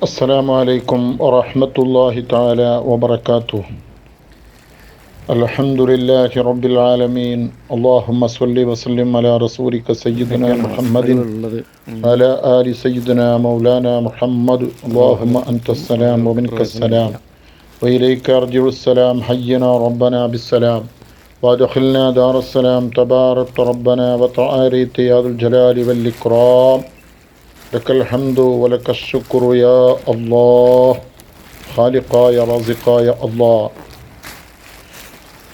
السلام عليكم ورحمة الله تعالى وبركاته. الحمد لله رب العالمين. اللهم صل وسلم على رسولك سيدنا محمد على آل سيدنا مولانا محمد. اللهم أنت السلام ومنك السلام وإليك أرجع السلام. حينا ربنا بالسلام وادخلنا دار السلام. تبارك ربنا وتعاليت يا ذو الجلال والإكرام. ലക്കൽ ഹംദു വലക്കൽ ശുക്രു യാ അല്ലാഹ്. ഖാലിഖായ റസിഖായ അല്ലാഹ്.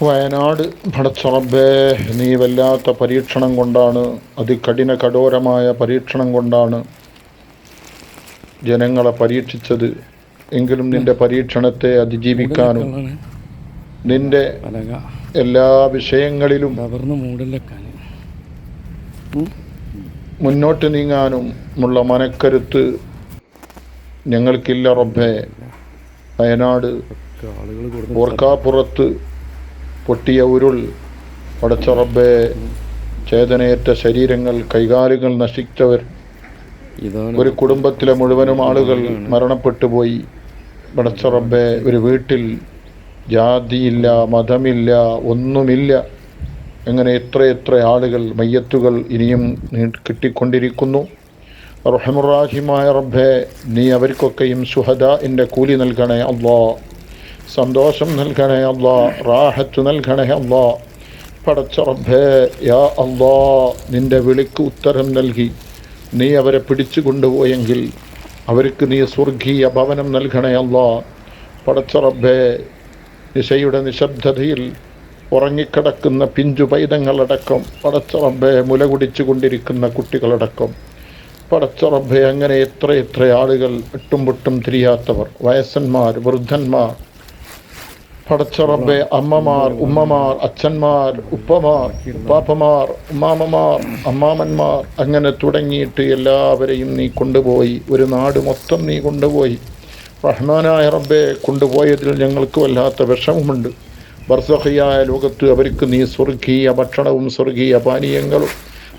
വയനാട് പടച്ച റബ്ബേ, നീ വല്ലാത്ത പരീക്ഷണം കൊണ്ടാണ്, കഠോരമായ പരീക്ഷണം കൊണ്ടാണ് ജനങ്ങളെ പരീക്ഷിച്ചത്. എങ്കിലും നിന്റെ പരീക്ഷണത്തെ അതിജീവിക്കാനും നിന്റെ എല്ലാ വിഷയങ്ങളിലും മുന്നോട്ട് നീങ്ങാനും ഉള്ള മനക്കരുത്ത് ഞങ്ങൾക്കില്ല റബ്ബേ. വയനാട് ഓർക്കാപ്പുറത്ത് പൊട്ടിയ ഉരുൾ പടച്ച റബ്ബേ, ചേതനയേറ്റ ശരീരങ്ങൾ, കൈകാലുകൾ നശിച്ചവർ, ഒരു കുടുംബത്തിലെ മുഴുവനും ആളുകൾ മരണപ്പെട്ടു പോയി. പടച്ച റബ്ബേ, ഒരു വീട്ടിൽ ജാതിയില്ല, മതമില്ല, ഒന്നുമില്ല. അങ്ങനെ എത്രയെത്ര ആളുകൾ, മയ്യത്തുകൾ ഇനിയും കിട്ടിക്കൊണ്ടിരിക്കുന്നു. റഹ്മുറാഹിമായ റബ്ബേ, നീ അവർക്കൊക്കെയും ശുഹദാഇൻ്റെ കൂലി നൽകണേ അല്ലാ. സന്തോഷം നൽകണേ അല്ലാ. റാഹത്ത് നൽകണേ അല്ലാ. പടച്ച റബ്ബേ, യാ അല്ലാ, നിൻ്റെ വിളിക്ക് ഉത്തരം നൽകി നീ അവരെ പിടിച്ചു കൊണ്ടുപോയെങ്കിൽ അവർക്ക് നീ സ്വർഗീയ ഭവനം നൽകണേ അല്ലാ. പടച്ച റബ്ബേ, നിശയുടെ നിശബ്ദതയിൽ ഉറങ്ങിക്കിടക്കുന്ന പിഞ്ചു പൈതങ്ങളടക്കം, പടച്ച റബ്ബേ, മുല കുടിച്ചു കൊണ്ടിരിക്കുന്ന കുട്ടികളടക്കം, പടച്ച റബ്ബേ, അങ്ങനെ എത്ര ആളുകൾ എട്ടും പൊട്ടും തിരിയാത്തവർ, വയസ്സന്മാർ, വൃദ്ധന്മാർ, പടച്ച റബ്ബേ, അമ്മമാർ, ഉമ്മമാർ, അച്ഛന്മാർ, ഉപ്പമാർ, ഉപ്പാപ്പമാർ, ഉമ്മാമ്മമാർ, അമ്മാമന്മാർ, അങ്ങനെ തുടങ്ങിയിട്ട് എല്ലാവരെയും നീ കൊണ്ടുപോയി. ഒരു നാട് മൊത്തം നീ കൊണ്ടുപോയി. റഹ്മാനായ റബ്ബേ, കൊണ്ടുപോയതിൽ ഞങ്ങൾക്ക് വല്ലാത്ത വിഷമമുണ്ട്. ബർസഖിയായ ലോകത്ത് അവർക്ക് നീ സ്വർഗീയ ഭക്ഷണവും സ്വർഗീയ പാനീയങ്ങളും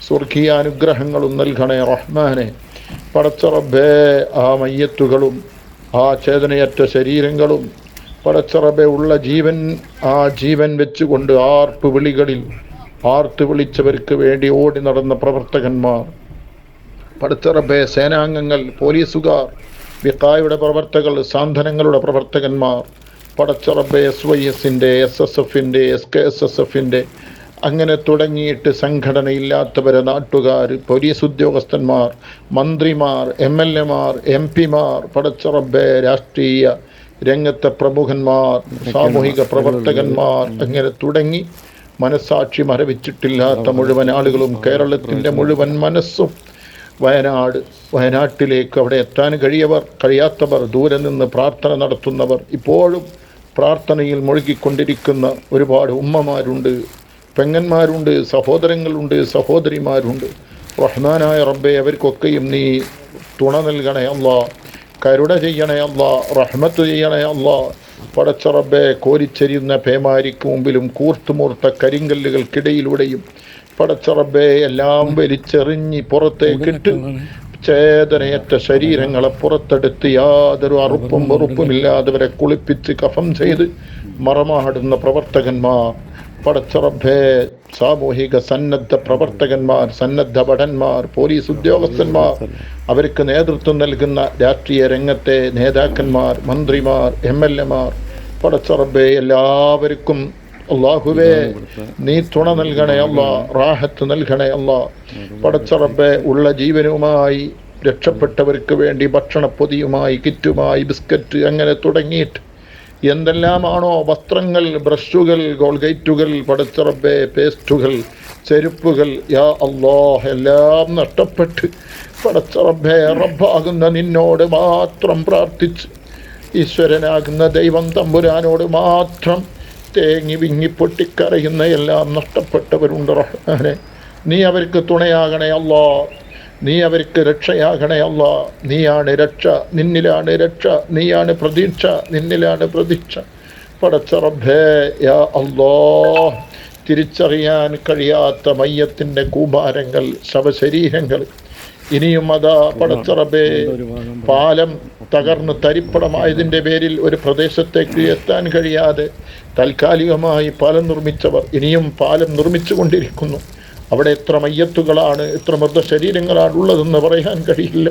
സ്വർഗീയ അനുഗ്രഹങ്ങളും നൽകണേ റഹ്മാനെ. പടച്ച റബ്ബേ, ആ മയ്യത്തുകളും ആ ചേതനയറ്റ ശരീരങ്ങളും, പടച്ച റബ്ബേ, ഉള്ള ജീവൻ, ആ ജീവൻ വെച്ചുകൊണ്ട് ആർത്ത് വിളിച്ചവർക്ക് വേണ്ടി ഓടി നടന്ന പ്രവർത്തകന്മാർ, പടച്ച റബ്ബേ, സേനാംഗങ്ങൾ, പോലീസുകാർ, വിഖായുടെ പ്രവർത്തകർ, സാന്ത്വനങ്ങളുടെ പ്രവർത്തകന്മാർ, പടച്ച റബ്ബേ, SYSൻ്റെ, SSFൻ്റെ, SKSSFൻ്റെ, അങ്ങനെ തുടങ്ങിയിട്ട് സംഘടനയില്ലാത്തവരെ, നാട്ടുകാർ, പോലീസ് ഉദ്യോഗസ്ഥന്മാർ, മന്ത്രിമാർ, MLAമാർ, MP മാർ, പടച്ച റബ്ബേ, രാഷ്ട്രീയ രംഗത്തെ പ്രമുഖന്മാർ, സാമൂഹിക പ്രവർത്തകന്മാർ, അങ്ങനെ തുടങ്ങി മനസ്സാക്ഷി മരവിച്ചിട്ടില്ലാത്ത മുഴുവൻ ആളുകളും, കേരളത്തിൻ്റെ മുഴുവൻ മനസ്സും വയനാട്ടിലേക്ക് അവിടെ എത്താൻ കഴിയാത്തവർ, ദൂരെ നിന്ന് പ്രാർത്ഥന നടത്തുന്നവർ, ഇപ്പോഴും പ്രാർത്ഥനയിൽ മുഴുകിക്കൊണ്ടിരിക്കുന്ന ഒരുപാട് ഉമ്മമാരുണ്ട്, പെങ്ങന്മാരുണ്ട്, സഹോദരങ്ങളുണ്ട്, സഹോദരിമാരുണ്ട്. റഹ്മാനായ റബ്ബേ, അവർക്കൊക്കെയും നീ തുണ നൽകണേ അല്ലാ. കരുണ ചെയ്യണേ അല്ലാ. റഹ്മത്ത് ചെയ്യണേ അല്ലാ. പടച്ച റബ്ബേ, കോരിച്ചെരിയുന്ന പേമാരിക്ക് മുമ്പിലും കൂർത്തുമൂർത്ത കരിങ്കല്ലുകൾക്കിടയിലൂടെയും പടച്ച റബ്ബേ, എല്ലാം വലിച്ചെറിഞ്ഞ് പുറത്തേക്കിട്ട് ചേതനയേറ്റ ശരീരങ്ങളെ പുറത്തെടുത്ത് യാതൊരു അറുപ്പും വെറുപ്പുമില്ലാത്തവരെ കുളിപ്പിച്ച് കഫം ചെയ്ത് മറമാടുന്ന പ്രവർത്തകന്മാർ, പടച്ച റബ്ബേ, സാമൂഹിക സന്നദ്ധ പ്രവർത്തകന്മാർ, സന്നദ്ധ ഭടന്മാർ, പോലീസ് ഉദ്യോഗസ്ഥന്മാർ, അവർക്ക് നേതൃത്വം നൽകുന്ന രാഷ്ട്രീയ രംഗത്തെ നേതാക്കന്മാർ, മന്ത്രിമാർ, MLAമാർ, പടച്ച റബ്ബേ, എല്ലാവർക്കും അല്ലാഹുവേ, നീ തുണ നൽകണേ അല്ലാ. റാഹത്ത് നൽകണേ അല്ലാ. പടച്ച റബ്ബേ, ഉള്ള ജീവനുമായി രക്ഷപ്പെട്ടവർക്ക് വേണ്ടി ഭക്ഷണപ്പൊതിയുമായി, കിറ്റുമായി, ബിസ്ക്കറ്റ്, അങ്ങനെ തുടങ്ങിയിട്ട് എന്തെല്ലാമാണോ, വസ്ത്രങ്ങൾ, ബ്രഷുകൾ, കോൾഗേറ്റുകൾ, പടച്ച റബ്ബേ, പേസ്റ്റുകൾ, ചെരുപ്പുകൾ, യാ അല്ലാഹ്, എല്ലാം നഷ്ടപ്പെട്ട് പടച്ച റബ്ബേ, റബ്ബാകുന്ന നിന്നോട് മാത്രം പ്രാർത്ഥിച്ച്, ഈശ്വരനാകുന്ന ദൈവം തമ്പുരാനോട് മാത്രം തേങ്ങി വിങ്ങി പൊട്ടിക്കരയുന്ന എല്ലാം നഷ്ടപ്പെട്ടവരുണ്ട് റഹ്മാനെ. നീ അവർക്ക് തുണയാകണേ അല്ലാ. നീ അവർക്ക് രക്ഷയാകണേ അല്ലാ. നീയാണ് രക്ഷ, നിന്നിലാണ് രക്ഷ. നീയാണ് പ്രതീക്ഷ, നിന്നിലാണ് പ്രതീക്ഷ. പടച്ച റബ്ബേ, യാ അല്ലാഹ്, തിരിച്ചറിയാൻ കഴിയാത്ത മയ്യത്തിൻ്റെ കൂമ്പാരങ്ങൾ, ശവശരീരങ്ങൾ, ഇനിയും അതാ പടച്ച റബ്ബേ, പാലം തകർന്ന് തരിപ്പണമായതിൻ്റെ പേരിൽ ഒരു പ്രദേശത്തേക്ക് എത്താൻ കഴിയാതെ താൽക്കാലികമായി പാലം നിർമ്മിച്ചവർ ഇനിയും പാലം നിർമ്മിച്ചു കൊണ്ടിരിക്കുന്നു. അവിടെ എത്ര മയ്യത്തുകളാണ്, എത്ര മൃതശരീരങ്ങളാണ് ഉള്ളതെന്ന് പറയാൻ കഴിയില്ല.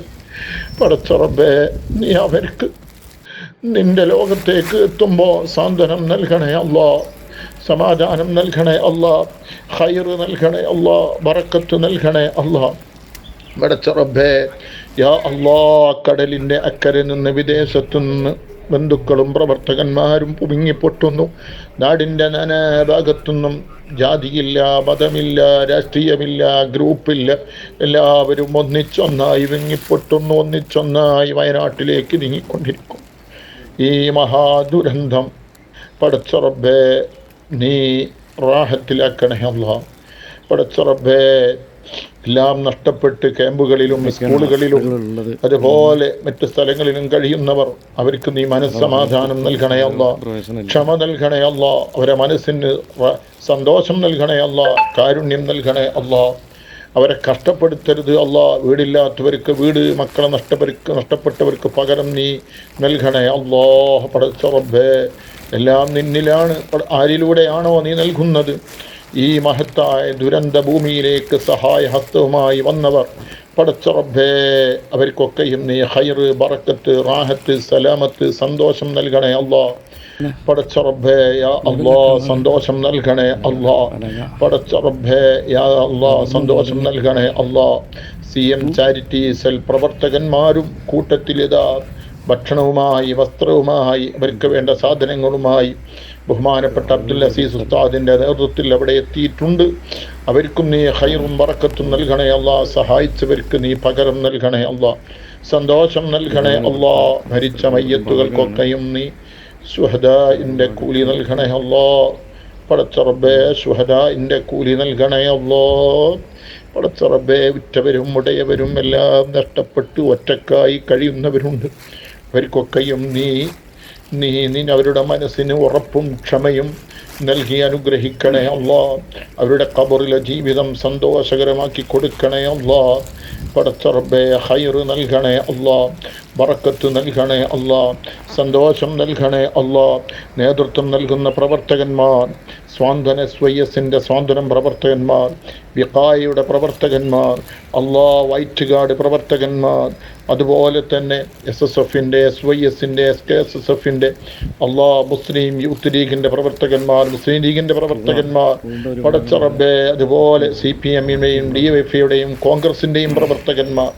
പടച്ച റബ്ബേ, നീ അവർക്ക് നിന്റെ ലോകത്തേക്ക് എത്തുമ്പോൾ സാന്ത്വനം നൽകണേ അല്ലാ, സമാധാനം നൽകണേ അല്ലാ, ഖൈറ് നൽകണേ അല്ലാ, ബറക്കത്ത് നൽകണേ അല്ലാ. പടച്ച റബ്ബേ, യാ അല്ലാ, കടലിൻ്റെ അക്കരെ നിന്ന് വിദേശത്തു നിന്ന് ബന്ധുക്കളും പ്രവർത്തകന്മാരും പുഴുങ്ങിപ്പൊട്ടുന്നു. നാടിൻ്റെ നാനാഭാഗത്തുനിന്നും ജാതിയില്ല, മതമില്ല, രാഷ്ട്രീയമില്ല, ഗ്രൂപ്പില്ല, എല്ലാവരും ഒന്നിച്ചൊന്നായി വിങ്ങിപ്പൊട്ടുന്നു, ഒന്നിച്ചൊന്നായി വയനാട്ടിലേക്ക് നീങ്ങിക്കൊണ്ടിരിക്കും. ഈ മഹാദുരന്തം പടച്ച റബ്ബേ നീ റാഹത്തിലാക്കണേ അല്ലാ. പടച്ച റബ്ബേ, എല്ലാം നഷ്ടപ്പെട്ട് ക്യാമ്പുകളിലും സ്കൂളുകളിലും അതുപോലെ മറ്റ് സ്ഥലങ്ങളിലും കഴിയുന്നവർ, അവർക്ക് നീ മനസ്സമാധാനം നൽകണേ അല്ലാ, ക്ഷമ നൽകണേ അല്ലാ, അവരെ മനസ്സിന് സന്തോഷം നൽകണേ അല്ലാ, കാരുണ്യം നൽകണേ അല്ലാ, അവരെ കഷ്ടപ്പെടുത്തരുത് അല്ലാ. വീടില്ലാത്തവർക്ക് വീട്, മക്കളെ നഷ്ടപ്പെട്ടവർക്ക് പകരം നീ നൽകണേ അല്ലാ. പടച്ച റബ്ബേ, എല്ലാം നിന്നിലാണ്. ആരിലൂടെയാണോ നീ നൽകുന്നത്? ഈ മഹത്തായ ദുരന്ത ഭൂമിയിലേക്ക് സഹായ ഹസ്തവുമായി വന്നവർ പടച്ച റബ്ബേ, അവർക്കൊക്കെയും നീ ഖൈറ്, ബറക്കത്ത്, റാഹത്ത്, സലാമത്ത്, സന്തോഷം നൽകണേ അല്ലാ. പടച്ച റബ്ബേ, യാ അല്ലാ, സന്തോഷം നൽകണേ അല്ലാ. പടച്ച റബ്ബേ, യാ അല്ലാ, സന്തോഷം നൽകണേ അല്ലാ. CM ചാരിറ്റി സെൽ പ്രവർത്തകന്മാരും കൂട്ടത്തിലിതാ ഭക്ഷണവുമായി, വസ്ത്രവുമായി, അവർക്ക് വേണ്ട സാധനങ്ങളുമായി ബഹുമാനപ്പെട്ട അബ്ദുൽ അസീസ് ഉസ്താദിൻ്റെ നേതൃത്വത്തിൽ അവിടെ എത്തിയിട്ടുണ്ട്. അവർക്കും നീ ഖൈറും ബറക്കത്തും നൽകണേ അല്ലാ. സഹായിച്ചവർക്ക് നീ പകരം നൽകണേ അല്ലാ, സന്തോഷം നൽകണേ അല്ലാ. മരിച്ച മയ്യത്തുകൾക്കൊക്കെയും നീ ശുഹദാഇൻ്റെ കൂലി നൽകണേ അല്ലാ. പടച്ച റബ്ബേ, ശുഹദാഇൻ്റെ കൂലി നൽകണേ അല്ലാ. പടച്ച റബ്ബേ, ഉറ്റവരും ഉടയവരും എല്ലാം നഷ്ടപ്പെട്ട് ഒറ്റക്കായി കഴിയുന്നവരുണ്ട്. അവർക്കൊക്കെയും നീ അവരുടെ മനസ്സിന് ഉറപ്പും ക്ഷമയും നൽകി അനുഗ്രഹിക്കണേ അല്ലാ. അവരുടെ ഖബറിലെ ജീവിതം സന്തോഷകരമാക്കി കൊടുക്കണേ അല്ലാ. പടച്ച റബ്ബേ, ഖൈറ് നൽകണേ അല്ലാ, ബറക്കത്ത് നൽകണേ അല്ലാ, സന്തോഷം നൽകണേ അല്ലാ. നേതൃത്വം നൽകുന്ന പ്രവർത്തകന്മാർ, SYSൻ്റെ സ്വാതന്ത്ര്യം പ്രവർത്തകന്മാർ, വിഖായയുടെ പ്രവർത്തകന്മാർ, അല്ലാ, വൈറ്റ് ഗാർഡ് പ്രവർത്തകന്മാർ, അതുപോലെ തന്നെ SSFൻ്റെ, SYSൻ്റെ, SKSSFൻ്റെ, അല്ലാ, മുസ്ലിം യൂത്ത് ലീഗിൻ്റെ പ്രവർത്തകന്മാർ, മുസ്ലിം ലീഗിൻ്റെ പ്രവർത്തകന്മാർ, പടച്ച റബ്ബേ, അതുപോലെ CPMൻ്റെയും DYFയുടെയും കോൺഗ്രസിൻ്റെയും പ്രവർത്തകന്മാർ,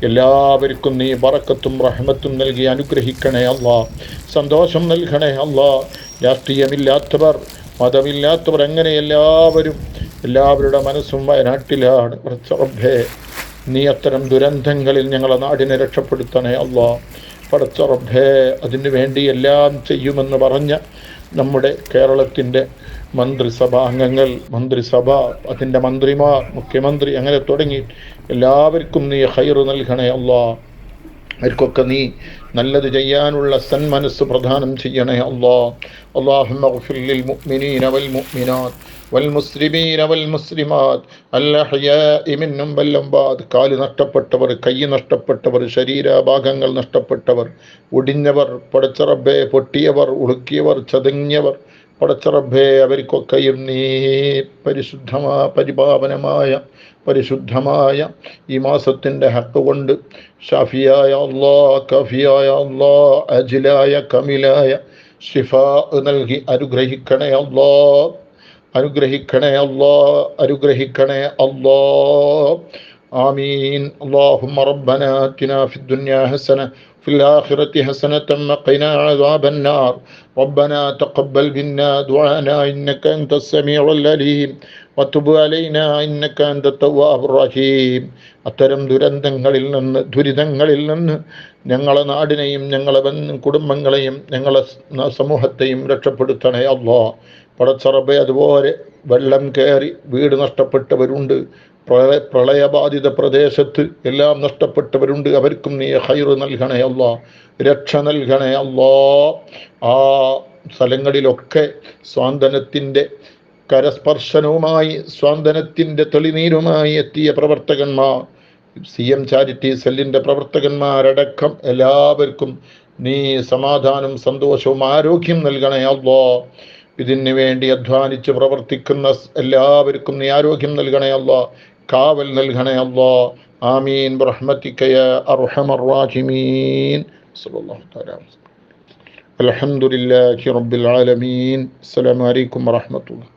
എല്ലാവർക്കും നീ ബറക്കത്തും റഹ്മത്തും നൽകി അനുഗ്രഹിക്കണേ അല്ലാ, സന്തോഷം നൽകണേ അല്ലാ. രാഷ്ട്രീയമില്ലാത്തവർ, മതമില്ലാത്തവർ, അങ്ങനെ എല്ലാവരുടെ മനസ്സും വയനാട്ടിലാണ്. പടച്ച റബ്ബേ, നീ അത്തരം ദുരന്തങ്ങളിൽ ഞങ്ങളെ നാടിനെ രക്ഷപ്പെടുത്തണേ അല്ലാ. പടച്ച റബ്ബേ, അതിനു വേണ്ടി എല്ലാം ചെയ്യുമെന്ന് പറഞ്ഞ നമ്മുടെ കേരളത്തിൻ്റെ മന്ത്രിസഭാംഗങ്ങൾ, മന്ത്രിസഭ, അതിൻ്റെ മന്ത്രിമാർ, മുഖ്യമന്ത്രി, അങ്ങനെ തുടങ്ങി എല്ലാവർക്കും നീ ഖൈറ് നൽകണേ അല്ലാ. അവർക്കൊക്കെ നീ നല്ലത് ചെയ്യാനുള്ള സന്മനസ് പ്രദാനം ചെയ്യണേ അല്ലാ. അല്ലാഹുമ്മ ഗ്ഫിർ ലിൽ മുഅ്മിനീന വൽ മുഅ്മിനാത്ത് വൽ മുസ്ലിമീന വൽ മുസ്ലിമാത്ത് അൽഅഹ്യാഇ മിൻഹും വൽ അംവാത്. കാല് നഷ്ടപ്പെട്ടവർ, കൈ നഷ്ടപ്പെട്ടവർ, ശരീരഭാഗങ്ങൾ നഷ്ടപ്പെട്ടവർ, ഒടിഞ്ഞവർ, പടച്ച റബ്ബേ, പൊട്ടിയവർ, ഉളുക്കിയവർ, ചതഞ്ഞവർ, പടച്ച റബ്ബേ, അവർക്കൊക്കെയും നീ പരിശുദ്ധമായ ഈ മാസത്തിൻ്റെ ഹക്ക് കൊണ്ട് ഷാഫിയായ അല്ലാ, കഫിയായ അല്ലാ, അജിലായ കമിലായ ശിഫാ നൽകി അനുഗ്രഹിക്കണേ അല്ലാ, അനുഗ്രഹിക്കണേ അല്ലാ, അനുഗ്രഹിക്കണേ അല്ലാ. ആമീൻ. അല്ലാഹുമ്മ റബ്ബനാ ആതിനാ ഫിദ്ദുനിയാ ഹസന في الآخرة حسنة وقنا عذاب النار. ربنا تقبل منا دعانا إنك أنت السميع العليم وتب علينا إنك أنت التواب الرحيم. അത്തരം ദുരിതങ്ങളിൽ നിന്ന് ഞങ്ങളെ നാടിനെയും ഞങ്ങളെ കുടുംബങ്ങളെയും ഞങ്ങളെ സമൂഹത്തെയും രക്ഷപ്പെടുത്തണേ അല്ലാ. പടച്ച റബ്ബേ, അതുപോലെ വെള്ളം കയറി വീട് നഷ്ടപ്പെട്ടവരുണ്ട്, പ്രളയബാധിത പ്രദേശത്ത് എല്ലാം നഷ്ടപ്പെട്ടവരുണ്ട്. അവർക്കും നീ ഖൈറ് നൽകണേ അല്ലാ, രക്ഷ നൽകണേ അല്ലാ. ആ സ്ഥലങ്ങളിലൊക്കെ സ്വാന്തനത്തിൻ്റെ കരസ്പർശനവുമായി, സ്വാന്തനത്തിൻ്റെ തെളിനീരുമായി എത്തിയ പ്രവർത്തകന്മാർ, CM ചാരിറ്റി സെല്ലിൻ്റെ പ്രവർത്തകന്മാരടക്കം എല്ലാവർക്കും നീ സമാധാനം, സന്തോഷവും ആരോഗ്യം നൽകണേ അല്ലാ. ഇതിനു വേണ്ടി അധ്വാനിച്ച് പ്രവർത്തിക്കുന്ന എല്ലാവർക്കും നീ ആരോഗ്യം നൽകണേ അല്ലാ, കാവൽ നൽകണേ അല്ലാ. ആമീൻ ബിറഹ്മതിക യാ അർഹമർ റഹീമീൻ. സല്ലല്ലാഹു തആല അൽഹംദുലില്ലാഹി റബ്ബിൽ ആലമീൻ. അസ്സലാമു അലൈക്കും വറഹ്മത്തുള്ളാഹി.